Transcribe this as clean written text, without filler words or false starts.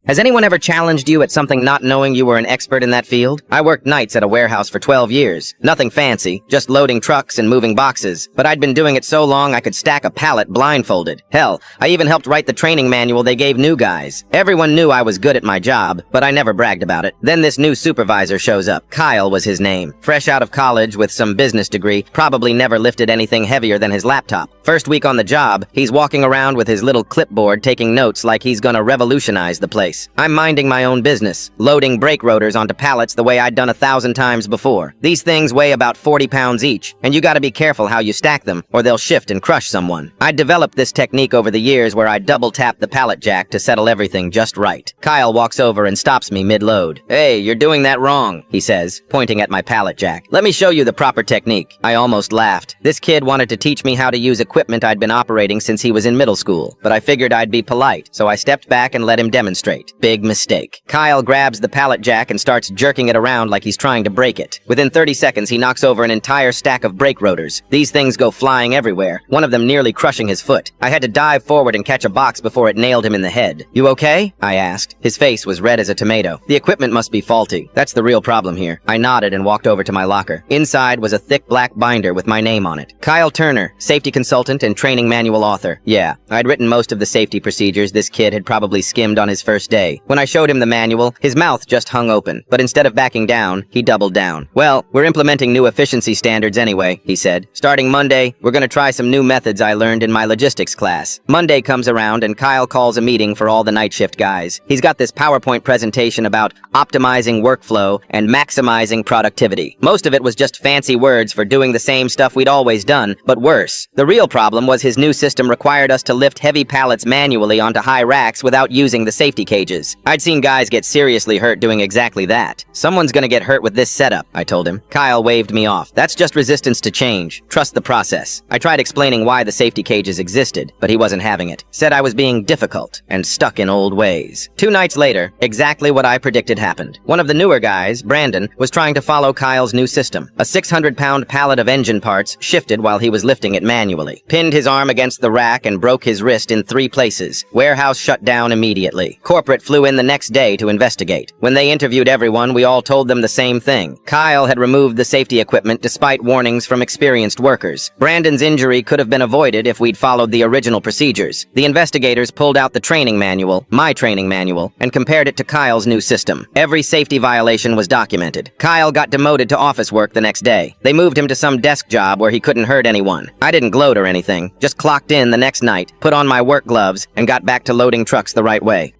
Has anyone ever challenged you at something not knowing you were an expert in that field? I worked nights at a warehouse for 12 years. Nothing fancy, just loading trucks and moving boxes. But I'd been doing it so long I could stack a pallet blindfolded. Hell, I even helped write the training manual they gave new guys. Everyone knew I was good at my job, but I never bragged about it. Then this new supervisor shows up. Kyle was his name. Fresh out of college with some business degree, probably never lifted anything heavier than his laptop. First week on the job, he's walking around with his little clipboard taking notes like he's gonna revolutionize the place. I'm minding my own business, loading brake rotors onto pallets the way I'd done 1,000 times before. These things weigh about 40 pounds each, and you gotta be careful how you stack them, or they'll shift and crush someone. I'd developed this technique over the years where I double tap the pallet jack to settle everything just right. Kyle walks over and stops me mid-load. "Hey, you're doing that wrong," he says, pointing at my pallet jack. "Let me show you the proper technique." I almost laughed. This kid wanted to teach me how to use equipment I'd been operating since he was in middle school, but I figured I'd be polite, so I stepped back and let him demonstrate. Big mistake. Kyle grabs the pallet jack and starts jerking it around like he's trying to break it. Within 30 seconds, he knocks over an entire stack of brake rotors. These things go flying everywhere, one of them nearly crushing his foot. I had to dive forward and catch a box before it nailed him in the head. "You okay?" I asked. His face was red as a tomato. "The equipment must be faulty. That's the real problem here." I nodded and walked over to my locker. Inside was a thick black binder with my name on it. Kyle Turner, safety consultant and training manual author. Yeah, I'd written most of the safety procedures this kid had probably skimmed on his first day. When I showed him the manual, his mouth just hung open, but instead of backing down, he doubled down. "Well, we're implementing new efficiency standards anyway," he said. "Starting Monday, we're gonna try some new methods I learned in my logistics class." Monday comes around and Kyle calls a meeting for all the night shift guys. He's got this PowerPoint presentation about optimizing workflow and maximizing productivity. Most of it was just fancy words for doing the same stuff we'd always done, but worse. The real problem was his new system required us to lift heavy pallets manually onto high racks without using the safety cages. I'd seen guys get seriously hurt doing exactly that. "Someone's gonna get hurt with this setup," I told him. Kyle waved me off. "That's just resistance to change. Trust the process." I tried explaining why the safety cages existed, but he wasn't having it. Said I was being difficult and stuck in old ways. 2 nights later, exactly what I predicted happened. One of the newer guys, Brandon, was trying to follow Kyle's new system. A 600-pound pallet of engine parts shifted while he was lifting it manually. Pinned his arm against the rack and broke his wrist in 3 places. Warehouse shut down immediately. Corporate flew in the next day to investigate. When they interviewed everyone, we all told them the same thing. Kyle had removed the safety equipment despite warnings from experienced workers. Brandon's injury could have been avoided if we'd followed the original procedures. The investigators pulled out the training manual, my training manual, and compared it to Kyle's new system. Every safety violation was documented. Kyle got demoted to office work the next day. They moved him to some desk job where he couldn't hurt anyone. I didn't gloat or anything, just clocked in the next night, put on my work gloves, and got back to loading trucks the right way.